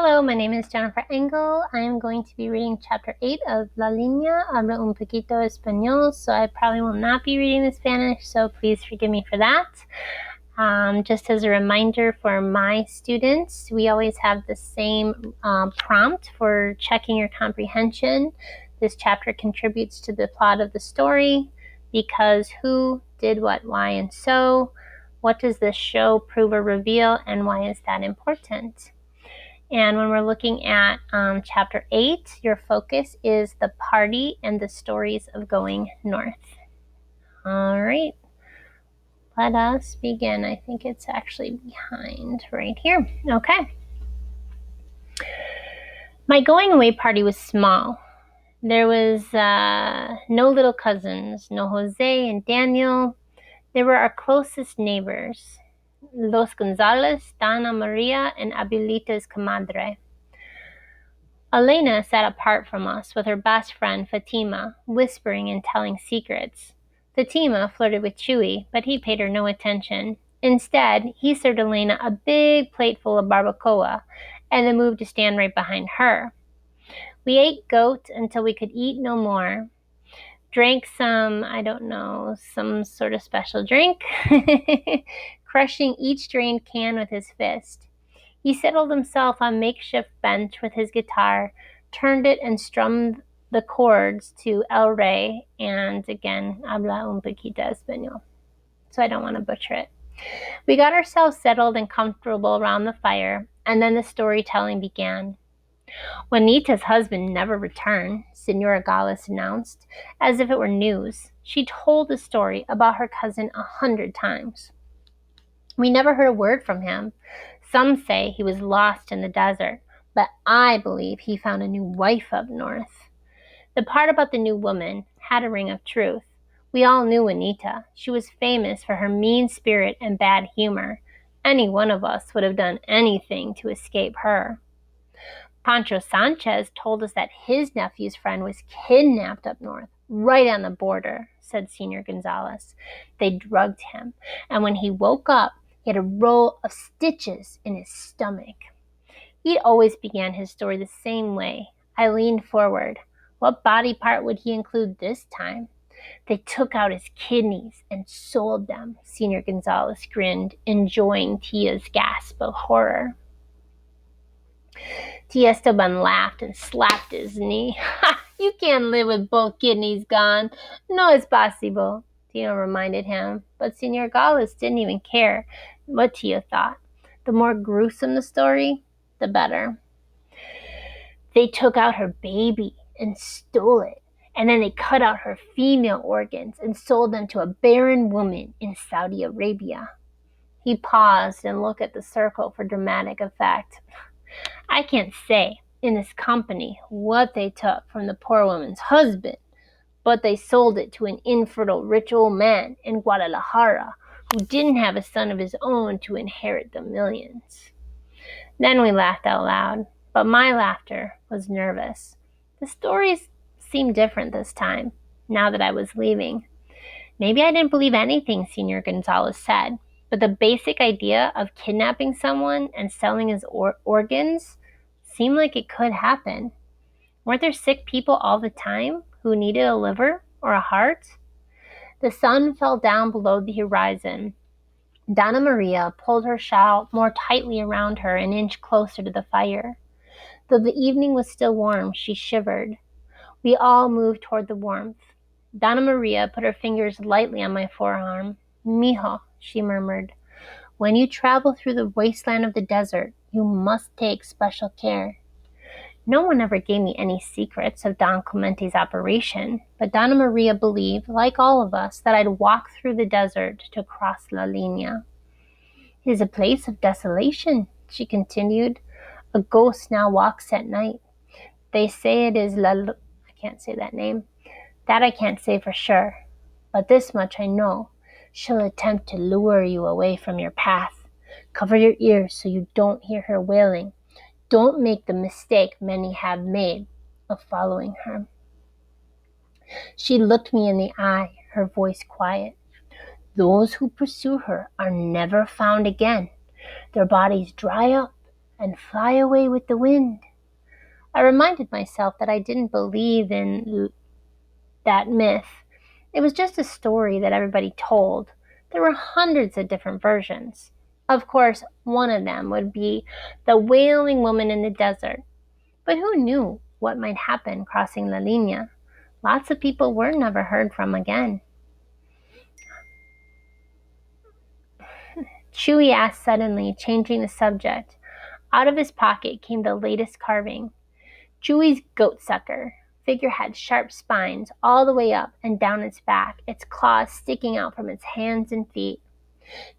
Hello, my name is Jennifer Engel. I am going to be reading Chapter 8 of La Linea. Hablo un poquito español, so I probably will not be reading the Spanish, so please forgive me for that. Just as a reminder for my students, we always have the same prompt for checking your comprehension. This chapter contributes to the plot of the story because who, did what, why, and so. What does this show, prove, or reveal, and why is that important? And when we're looking at chapter 8, your focus is the party and the stories of going north. All right, let us begin. I think it's actually behind right here. Okay. My going away party was small. There was no little cousins, no Jose and Daniel. They were our closest neighbors, Los Gonzalez, Dana Maria, and Abuelita's comadre. Elena sat apart from us with her best friend Fatima, whispering and telling secrets. Fatima flirted with Chewy, but he paid her no attention. Instead, he served Elena a big plate full of barbacoa, and then moved to stand right behind her. We ate goat until we could eat no more. Drank some, some sort of special drink, crushing each drained can with his fist. He settled himself on a makeshift bench with his guitar, turned it and strummed the chords to El Rey, and again, habla un poquito español, so I don't want to butcher it. We got ourselves settled and comfortable around the fire, and then the storytelling began. Juanita's husband never returned, Senora Gales announced, as if it were news. She told the story about her cousin 100 times. We never heard a word from him. Some say he was lost in the desert, but I believe he found a new wife up north. The part about the new woman had a ring of truth. We all knew Anita. She was famous for her mean spirit and bad humor. Any one of us would have done anything to escape her. Pancho Sanchez told us that his nephew's friend was kidnapped up north, right on the border, said Senor Gonzalez. They drugged him, and when he woke up, he had a row of stitches in his stomach. He always began his story the same way. I leaned forward. What body part would he include this time? They took out his kidneys and sold them, Senor Gonzalez grinned, enjoying Tia's gasp of horror. Tia Esteban laughed and slapped his knee. Ha! You can't live with both kidneys gone. No es posible, Tia reminded him. But Senor Gales didn't even care what Tia thought. The more gruesome the story, the better. They took out her baby and stole it. And then they cut out her female organs and sold them to a barren woman in Saudi Arabia. He paused and looked at the circle for dramatic effect. I can't say in this company what they took from the poor woman's husband, but they sold it to an infertile rich old man in Guadalajara who didn't have a son of his own to inherit the millions. Then we laughed out loud, but my laughter was nervous. The stories seemed different this time, now that I was leaving. Maybe I didn't believe anything Senor Gonzalez said, but the basic idea of kidnapping someone and selling his organs seemed like it could happen. Weren't there sick people all the time who needed a liver or a heart? The sun fell down below the horizon. Donna Maria pulled her shawl more tightly around her an inch closer to the fire. Though the evening was still warm, she shivered. We all moved toward the warmth. Donna Maria put her fingers lightly on my forearm. Mijo, she murmured, when you travel through the wasteland of the desert, you must take special care. No one ever gave me any secrets of Don Clemente's operation, but Donna Maria believed, like all of us, that I'd walk through the desert to cross La Linea. It is a place of desolation, she continued. A ghost now walks at night. They say it is I can't say that name. That I can't say for sure. But this much I know. She'll attempt to lure you away from your path. Cover your ears so you don't hear her wailing. Don't make the mistake many have made of following her. She looked me in the eye, her voice quiet. Those who pursue her are never found again. Their bodies dry up and fly away with the wind. I reminded myself that I didn't believe in that myth. It was just a story that everybody told. There were hundreds of different versions. Of course, one of them would be the wailing woman in the desert. But who knew what might happen crossing La Linea? Lots of people were never heard from again. Chewy asked suddenly, changing the subject. Out of his pocket came the latest carving. Chewy's goat sucker. Figure had sharp spines all the way up and down its back, its claws sticking out from its hands and feet.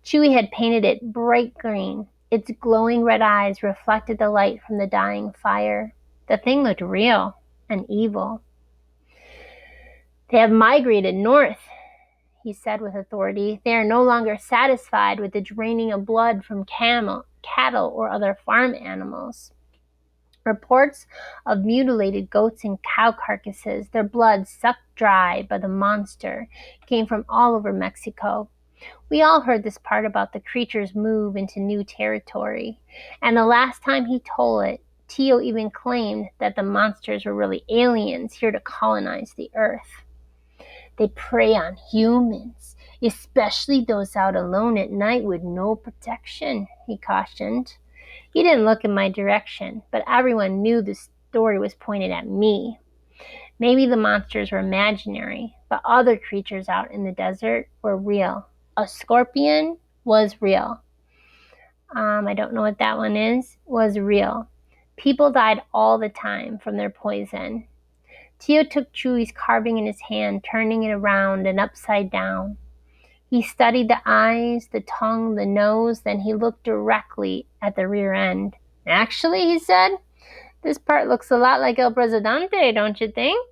Chewy had painted it bright green. Its glowing red eyes reflected the light from the dying fire. The thing looked real and evil. They have migrated north, he said with authority. They are no longer satisfied with the draining of blood from cattle, or other farm animals. Reports of mutilated goats and cow carcasses, their blood sucked dry by the monster, came from all over Mexico. We all heard this part about the creature's move into new territory, and the last time he told it, Tio even claimed that the monsters were really aliens here to colonize the earth. They prey on humans, especially those out alone at night with no protection, he cautioned. He didn't look in my direction, but everyone knew the story was pointed at me. Maybe the monsters were imaginary, but other creatures out in the desert were real. A scorpion was real. I don't know what that one is. Was real. People died all the time from their poison. Tio took Chewy's carving in his hand, turning it around and upside down. He studied the eyes, the tongue, the nose, then he looked directly at the rear end. Actually, he said, this part looks a lot like El Presidente, don't you think?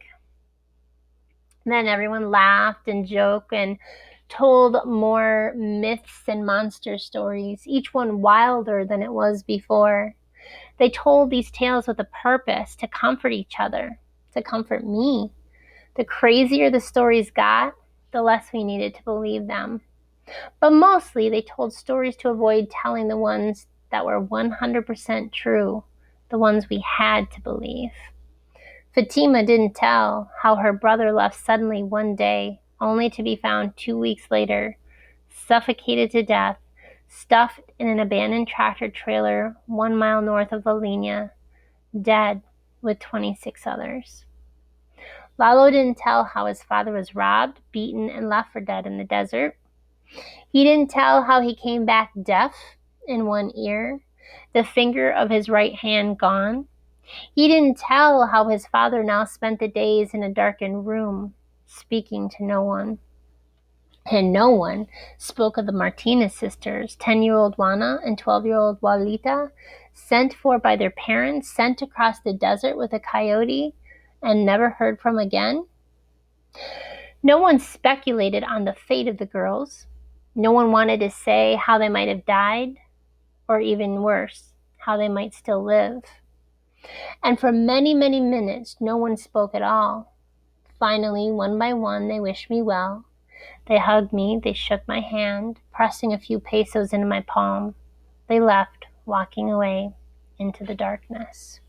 Then everyone laughed and joked and told more myths and monster stories, each one wilder than it was before. They told these tales with a purpose, to comfort each other, to comfort me. The crazier the stories got, the less we needed to believe them. But mostly they told stories to avoid telling the ones that were 100% true, the ones we had to believe. Fatima didn't tell how her brother left suddenly one day, only to be found 2 weeks later, suffocated to death, stuffed in an abandoned tractor trailer 1 mile north of Linea, dead with 26 others. Lalo didn't tell how his father was robbed, beaten, and left for dead in the desert. He didn't tell how he came back deaf in one ear, the finger of his right hand gone. He didn't tell how his father now spent the days in a darkened room, speaking to no one. And no one spoke of the Martinez sisters, 10-year-old Juana and 12-year-old Juanita, sent for by their parents, sent across the desert with a coyote, and never heard from again. No one speculated on the fate of the girls. No one wanted to say how they might have died, or even worse, how they might still live. And for many, many minutes, no one spoke at all. Finally, one by one, they wished me well. They hugged me, they shook my hand, pressing a few pesos into my palm. They left, walking away into the darkness.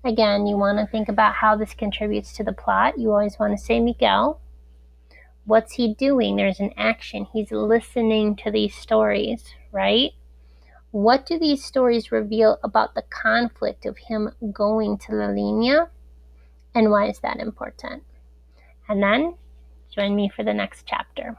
Again, you want to think about how this contributes to the plot. You always want to say, Miguel, what's he doing? There's an action. He's listening to these stories, right? What do these stories reveal about the conflict of him going to La Linea? And why is that important? And then join me for the next chapter.